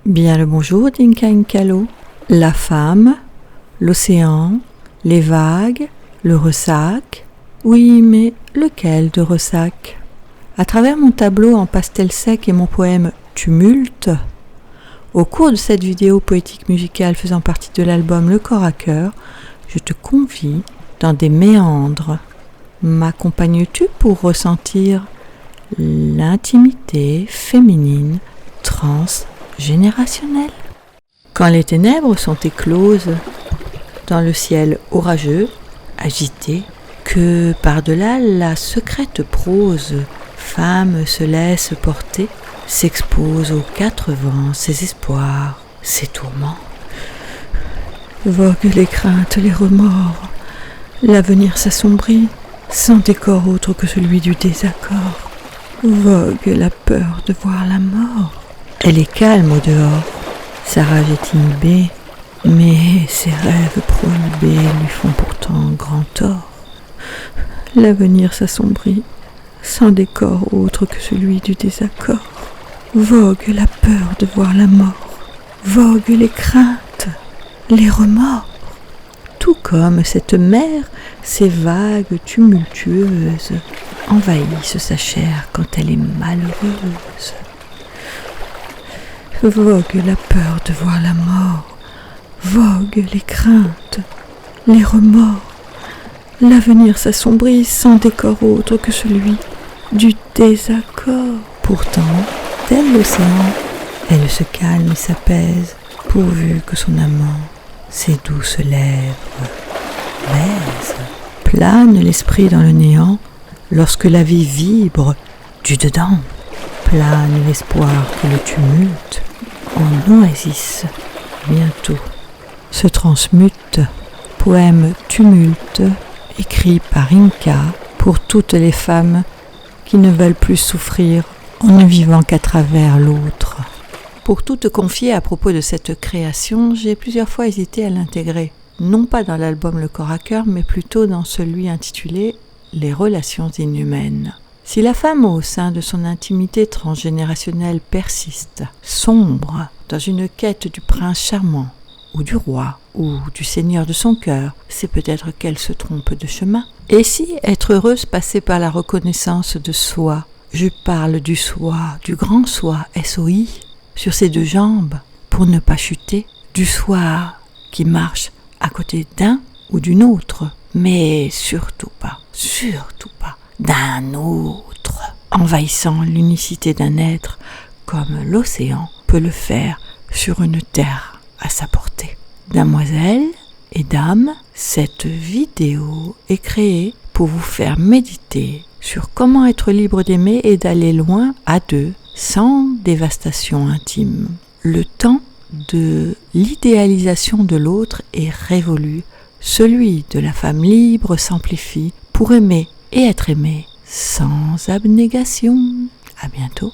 Bien le bonjour d'Inka Inkalo. La femme, l'océan, les vagues, le ressac. Oui, mais lequel de ressac? À travers mon tableau en pastel sec et mon poème Tumulte, au cours de cette vidéo poétique musicale faisant partie de l'album Le Corps à Cœur, je te convie dans des méandres. M'accompagnes-tu pour ressentir l'intimité féminine transgénérationnelle? Quand les ténèbres sont écloses dans le ciel orageux, agité, que par-delà la secrète prose, femme se laisse porter, s'expose aux quatre vents, ses espoirs, ses tourments. Voguent les craintes, les remords, l'avenir s'assombrit, sans décor autre que celui du désaccord. Vogue la peur de voir la mort. Elle est calme au dehors, sa rage est inhibée, mais ses rêves prohibés lui font pourtant grand tort. L'avenir s'assombrit, sans décor autre que celui du désaccord. Vogue la peur de voir la mort, vogue les craintes, les remords. Tout comme cette mer, ces vagues tumultueuses envahissent sa chair quand elle est malheureuse. Vogue la peur de voir la mort, vogue les craintes, les remords. L'avenir s'assombrit sans décor autre que celui du désaccord. Pourtant, tel l'océan, elle se calme et s'apaise, pourvu que son amant, ses douces lèvres, baise. Plane l'esprit dans le néant, lorsque la vie vibre du dedans. Plane l'espoir que le tumulte en oasis bientôt se transmute. Poème Tumulte, écrit par Inka pour toutes les femmes qui ne veulent plus souffrir en ne vivant qu'à travers l'autre. Pour tout te confier à propos de cette création, j'ai plusieurs fois hésité à l'intégrer, non pas dans l'album Le Corps à Cœur, mais plutôt dans celui intitulé Les relations inhumaines. Si la femme au sein de son intimité transgénérationnelle persiste, sombre dans une quête du prince charmant, ou du roi, ou du seigneur de son cœur, c'est peut-être qu'elle se trompe de chemin. Et si être heureuse passait par la reconnaissance de soi, je parle du soi, du grand soi, SOI, sur ses deux jambes, pour ne pas chuter, du soi qui marche à côté d'un ou d'une autre, mais surtout pas d'un autre, envahissant l'unicité d'un être comme l'océan peut le faire sur une terre à sa portée. Damoiselles et dames, cette vidéo est créée pour vous faire méditer sur comment être libre d'aimer et d'aller loin à deux, sans dévastation intime. Le temps de l'idéalisation de l'autre est révolu. Celui de la femme libre s'amplifie pour aimer et être aimé sans abnégation. À bientôt.